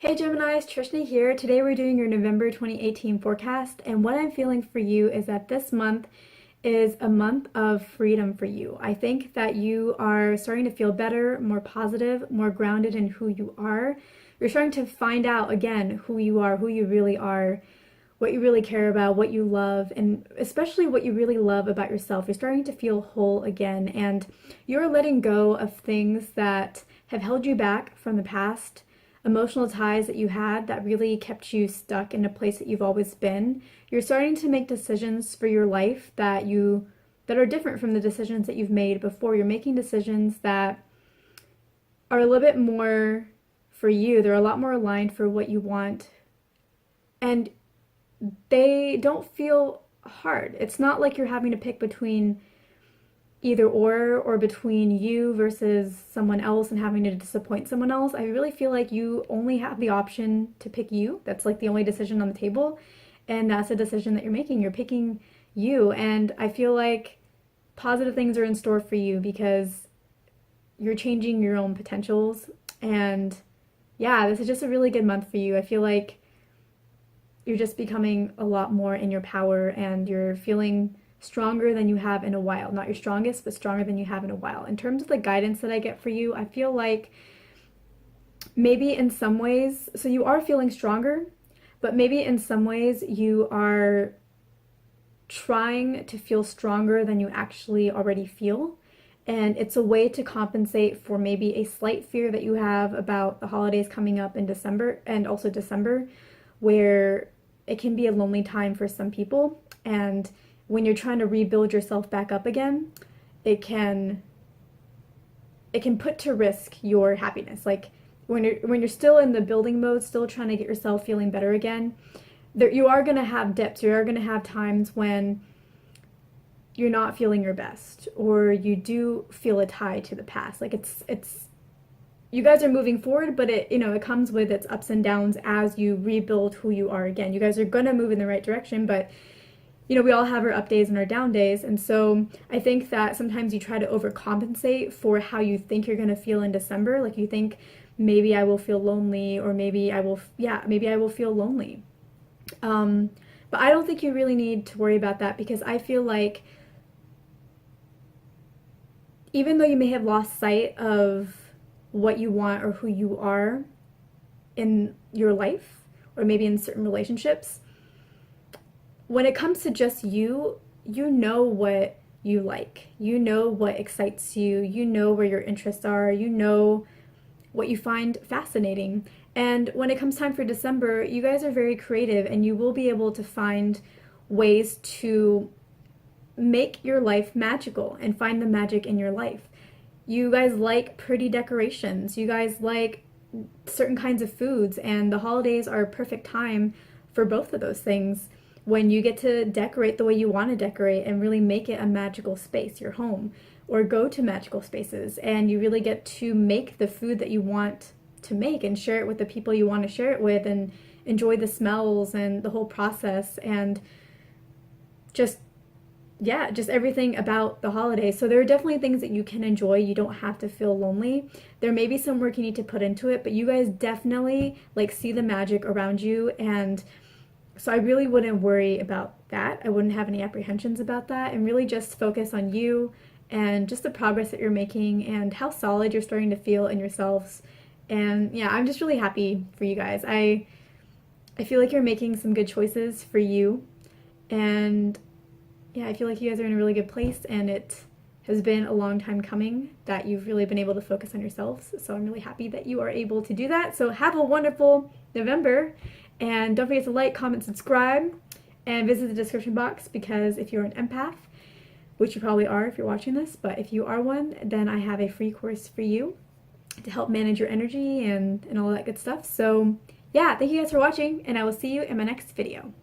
Hey Gemini, it's Trishna here. Today we're doing your November 2018 forecast, and what I'm feeling for you is that this month is a month of freedom for you. I think that you are starting to feel better, more positive, more grounded in who you are. You're starting to find out again who you are, who you really are, what you really care about, what you love, and especially what you really love about yourself. You're starting to feel whole again, and you're letting go of things that have held you back from the past, emotional ties that you had that really kept you stuck in a place that you've always been. You're starting to make decisions for your life that are different from the decisions that you've made before. You're making decisions that are a little bit more for you. They're a lot more aligned for what you want. And they don't feel hard. It's not like you're having to pick between either or between you versus someone else and having to disappoint someone else. I really feel like you only have the option to pick you. That's like the only decision on the table, and that's a decision that you're making. You're picking you, and I feel like positive things are in store for you because you're changing your own potentials. And yeah, this is just a really good month for you. I feel like you're just becoming a lot more in your power, and you're feeling stronger than you have in a while. Not your strongest, but stronger than you have in a while. In terms of the guidance that I get for you, I feel like maybe in some ways, so you are feeling stronger, but maybe in some ways you are trying to feel stronger than you actually already feel. And it's a way to compensate for maybe a slight fear that you have about the holidays coming up in December, and also December, where it can be a lonely time for some people. And when you're trying to rebuild yourself back up again, it can put to risk your happiness. Like when you're still in the building mode, still trying to get yourself feeling better again, you are going to have dips. You are going to have times when you're not feeling your best, or you do feel a tie to the past. Like it's you guys are moving forward, but it comes with its ups and downs as you rebuild who you are again. You guys are going to move in the right direction, but we all have our up days and our down days. And so I think that sometimes you try to overcompensate for how you think you're going to feel in December. Like you think maybe I will feel lonely, or maybe I will feel lonely. But I don't think you really need to worry about that, because I feel like even though you may have lost sight of what you want or who you are in your life, or maybe in certain relationships, when it comes to just you, you know what you like. You know what excites you. You know where your interests are. You know what you find fascinating. And when it comes time for December, you guys are very creative, and you will be able to find ways to make your life magical and find the magic in your life. You guys like pretty decorations. You guys like certain kinds of foods, and the holidays are a perfect time for both of those things, when you get to decorate the way you want to decorate and really make it a magical space, your home, or go to magical spaces, and you really get to make the food that you want to make and share it with the people you want to share it with, and enjoy the smells and the whole process, and just everything about the holidays. So there are definitely things that you can enjoy. You don't have to feel lonely. There may be some work you need to put into it, but you guys definitely see the magic around you. And so I really wouldn't worry about that. I wouldn't have any apprehensions about that, and really just focus on you and just the progress that you're making and how solid you're starting to feel in yourselves. And yeah, I'm just really happy for you guys. I feel like you're making some good choices for you, and yeah, I feel like you guys are in a really good place, and it has been a long time coming that you've really been able to focus on yourselves. So I'm really happy that you are able to do that. So have a wonderful November, and don't forget to like, comment, subscribe, and visit the description box, because if you're an empath, which you probably are if you're watching this, but if you are one, then I have a free course for you to help manage your energy and all that good stuff. So yeah, thank you guys for watching, and I will see you in my next video.